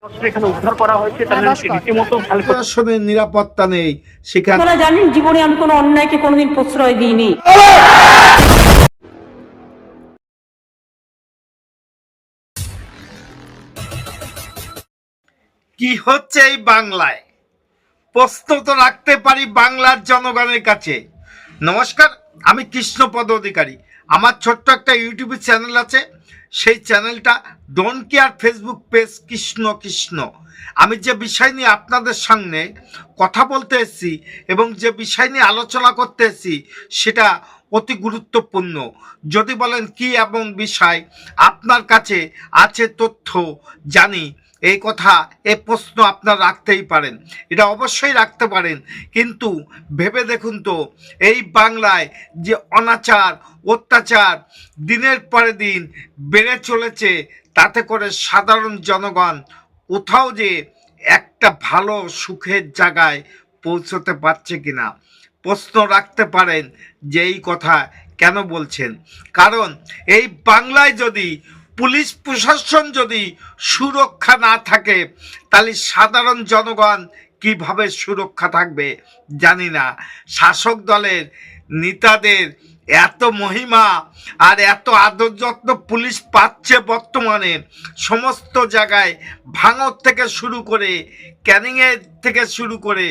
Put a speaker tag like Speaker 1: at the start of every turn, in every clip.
Speaker 1: এখানে উদ্ধার করা হয়েছে, রীতিমতো
Speaker 2: প্রশাসনের নিরাপত্তা নেই সেখানে।
Speaker 3: আপনারা জানেন জীবনে আমি কোনো অন্যায়কে কোনোদিন প্রশ্রয় দিইনি।
Speaker 2: কি হচ্ছে এই বাংলায়? প্রশ্ন তো রাখতে পারি বাংলার জনগণের কাছে। নমস্কার, আমি কৃষ্ণপদ অধিকারী। আমার ছোট্ট একটা ইউটিউব চ্যানেল আছে, সেই চ্যানেলটা don't care Facebook page Krishna Krishna. আমি যে বিষয় নিয়ে আপনাদের সামনে কথা বলতে এসেছি এবং যে বিষয় নিয়ে আলোচনা করতে এসেছি সেটা অতি গুরুত্বপূর্ণ। যদি বলেন কি এবং বিষয় আপনার কাছে আছে তথ্য জানি, এই কথা এই প্রশ্ন আপনার রাখতেই পারেন, এটা অবশ্যই রাখতে পারেন। কিন্তু ভেবে দেখুন তো, এই বাংলায় যে অনাচার অত্যাচার দিনের পরে দিন বেড়ে চলেছে, তাতে করে সাধারণ জনগণ কোথাও যে একটা ভালো সুখের জায়গায় পৌঁছতে পারছে কিনা প্রশ্ন রাখতে পারেন যে এই কথা কেন বলছেন। কারণ এই বাংলায় যদি পুলিশ প্রশাসন যদি সুরক্ষা না থাকে, তাহলে সাধারণ জনগণ কিভাবে সুরক্ষা থাকবে জানি না। শাসক দলের নেতাদের এত মহিমা আর এত আদর যত্ন পুলিশ পাচ্ছে বর্তমানে, সমস্ত জায়গায় ভাঙর থেকে শুরু করে ক্যানিংয়ের থেকে শুরু করে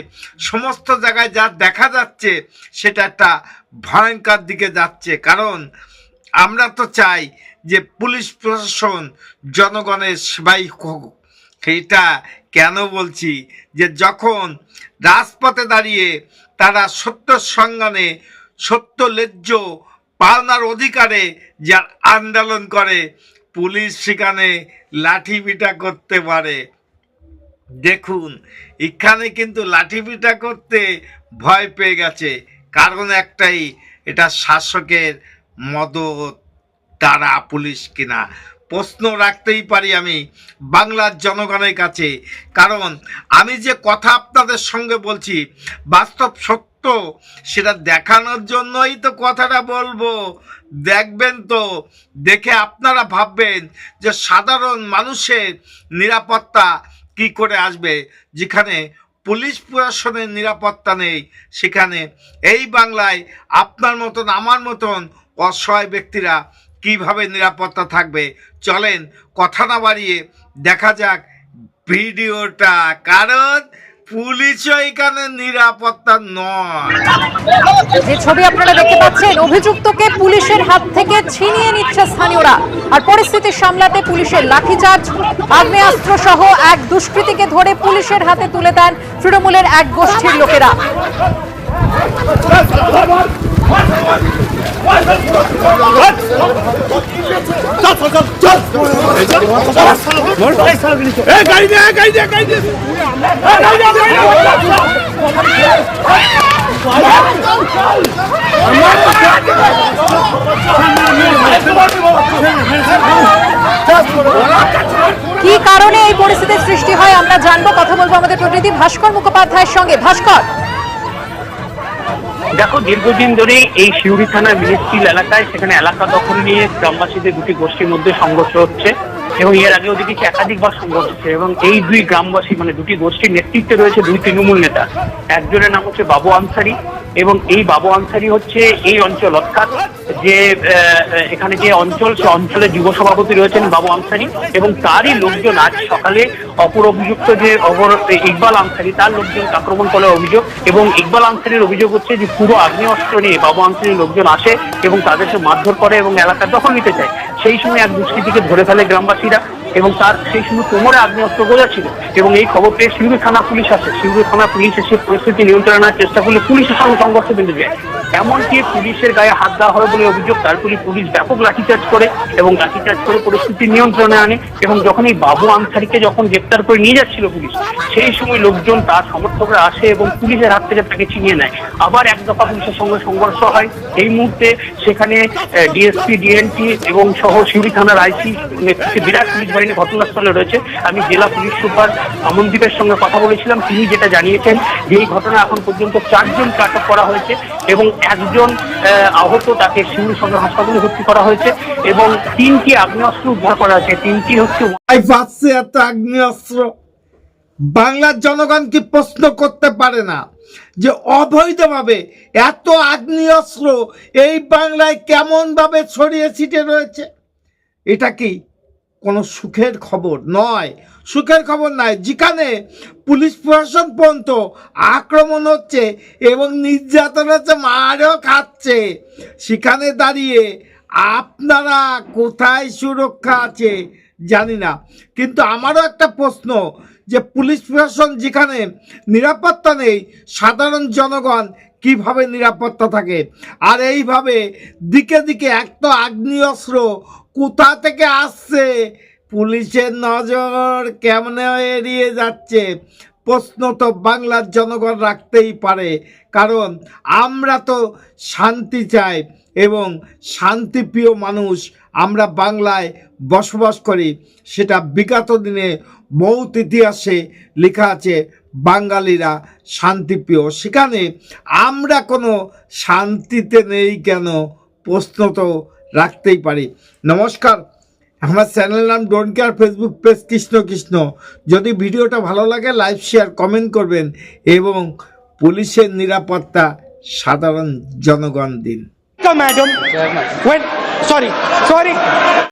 Speaker 2: সমস্ত জায়গায় যা দেখা যাচ্ছে সেটা একটা ভয়ঙ্কর দিকে যাচ্ছে। কারণ আমরা তো চাই যে পুলিশ প্রশাসন জনগণের সেবাই হোক। এটা কেন বলছি, যে যখন রাজপথে দাঁড়িয়ে তারা সত্য সংগ্রামে সত্য ন্যায্য পাওনার অধিকারে যার আন্দোলন করে, পুলিশ সেখানে লাঠি পিটা করতে পারে। দেখুন এখানে কিন্তু লাঠি পিটা করতে ভয় পেয়ে গেছে, কারণ একটাই, এটা শাসকের মদত দ্বারা পুলিশ কিনা। প্রশ্ন রাখতেই পারি আমি বাংলার জনগণের কাছে, কারণ আমি যে কথা আপনাদের সঙ্গে বলছি বাস্তব সত্য, সেটা দেখানোর জন্যই তো কথাটা বলবো। দেখবেন তো, দেখে আপনারা ভাববেন যে সাধারণ মানুষের নিরাপত্তা কি করে আসবে। যেখানে পুলিশ প্রশাসনের নিরাপত্তা নেই, সেখানে এই বাংলায় আপনার মতন আমার মতন অসহায় ব্যক্তিরা কিভাবে নিরাপত্তা থাকবে। চলেন কথা না বাড়িয়ে দেখা যাক ভিডিওটা, কারণ পুলিশও এখানে নিরাপত্তা নয়।
Speaker 4: যে ছবি আপনারা দেখতে পাচ্ছেন, অভিযুক্তকে পুলিশের হাত থেকে ছিনিয়ে নিচ্ছে স্থানীয়রা, আর পরিস্থিতি সামলাতে পুলিশের লাঠিচার্জ, আগ্নেয়াস্ত্র সহ এক দুষ্কৃতীকে ধরে পুলিশের হাতে তুলে দেন তৃণমূলের এক গোষ্ঠীর লোকেরা। কি কারণে এই পরিস্থিতির সৃষ্টি হয় আমরা জানবো, কথা বলবো আমাদের প্রতিনিধি ভাস্কর মুখোপাধ্যায়ের সঙ্গে। ভাস্কর,
Speaker 1: দেখো, দীর্ঘদিন ধরে এই শিউরি থানার মিনিস্ট্রিল এলাকায় সেখানে এলাকা দখল নিয়ে গ্রামবাসীদের দুটি গোষ্ঠীর মধ্যে সংঘর্ষ হচ্ছে এবং এর আগেও দেখেছি একাধিকবার সংঘর্ষ হচ্ছে। এবং এই দুই গ্রামবাসী মানে দুটি গোষ্ঠীর নেতৃত্বে রয়েছে দুই তৃণমূল নেতা। একজনের নাম হচ্ছে বাবু আনসারি, এবং এই বাবু আনসারি হচ্ছে এই অঞ্চল, অর্থাৎ যে এখানে যে অঞ্চল, সে অঞ্চলের যুব সভাপতি রয়েছেন বাবু আনসারি, এবং তারই লোকজন আজ সকালে অপর অভিযুক্ত যে ইকবাল আনসারি, তার লোকজন আক্রমণ করার অভিযোগ। এবং ইকবাল আনসারির অভিযোগ হচ্ছে যে পুরো আগ্নেয়াস্ত্র নিয়ে বাবু আনসারির লোকজন আসে এবং তাদেরকে মারধর করে এবং এলাকার দখল নিতে চায়। সেই সময় এক দুষ্কৃতীকে ধরে ফেলে গ্রামবাসীরা, এবং তার সেই সময় কোমরে আগ্নেয়াস্ত্র গোজা ছিল। এবং এই খবর পেয়ে শিউরি থানা পুলিশ আসে। শিউরি থানা পুলিশ এসে পরিস্থিতি নিয়ন্ত্রণের চেষ্টা করলে পুলিশের সঙ্গে সংঘর্ষ বেঁধে যায়। এমনকি পুলিশের গায়ে হাত দেওয়া হয় বলে অভিযোগ। তারপরে পুলিশ ব্যাপক লাঠিচার্জ করে এবং লাঠিচার্জ করে পরিস্থিতি নিয়ন্ত্রণে আনে। এবং যখন এই বাবু আনসারিকে যখন গ্রেপ্তার করে নিয়ে যাচ্ছিল পুলিশ, সেই সময় লোকজন তার সমর্থকরা আসে এবং পুলিশের হাত থেকে তাকে ছিনিয়ে নেয়। আবার এক দফা পুলিশের সঙ্গে সংঘর্ষ হয়। এই মুহূর্তে সেখানে ডিএসপি, ডিএনটি এবং সহ শিউরি থানার আইসি নেতৃত্বে বিরাট পুলিশ বাহিনী ঘটনাস্থলে রয়েছে। আমি জেলা পুলিশ সুপার আমনদীপের সঙ্গে কথা বলেছিলাম, তিনি যেটা জানিয়েছেন যে এই ঘটনা এখন পর্যন্ত 4 জনকে আটক করা হয়েছে এবং একজন আহত, তাকে সিউড়ি সদর হাসপাতালে ভর্তি করা হয়েছে এবং 3টি আগ্নেয়াস্ত্র উদ্ধার করা হয়েছে। 3টি হচ্ছে
Speaker 2: এত আগ্নেয়াস্ত্র বাংলার জনগণ কি প্রশ্ন করতে পারে না যে অবৈধভাবে এত আগ্নেয়াস্ত্র এই বাংলায় কেমন ভাবে ছড়িয়ে ছিটে রয়েছে? এটা কি কোনো সুখের খবর নয়, সুখের খবর নয়। যেখানে পুলিশ প্রশাসন পর্যন্ত আক্রমণ হচ্ছে এবং নির্যাতন হচ্ছে, মারও খাচ্ছে, সেখানে দাঁড়িয়ে আপনারা কোথায় সুরক্ষা আছে জানি না। কিন্তু আমারও একটা প্রশ্ন যে পুলিশ প্রশাসন যেখানে নিরাপত্তা নেই, সাধারণ জনগণ কিভাবে নিরাপত্তা থাকে? আর এইভাবে দিকে দিকে এত আগ্নেয়াস্ত্র কোথা থেকে আসছে? পুলিশের নজর কেমনে এড়িয়ে যাচ্ছে? প্রশ্ন তো বাংলার জনগণ রাখতেই পারে, কারণ আমরা তো শান্তি চাই এবং শান্তিপ্রিয় মানুষ। আমরা বাংলায় বসবাস করি, সেটা বিগত দিনে বহুত ইতিহাসে লেখা আছে, বাঙালিরা শান্তিপ্রিয়। সেখানে আমরা কোনো শান্তিতে নেই কেন? প্রশ্ন তো রাখতেই পারি। নমস্কার, আমার চ্যানেল নাম don't care, Facebook page Krishna Krishna. যদি ভিডিওটা ভালো লাগে লাইক শেয়ার কমেন্ট করবেন এবং পুলিশের নিরাপত্তা সাধারণ জনগণ দিন।
Speaker 5: Madam, when sorry.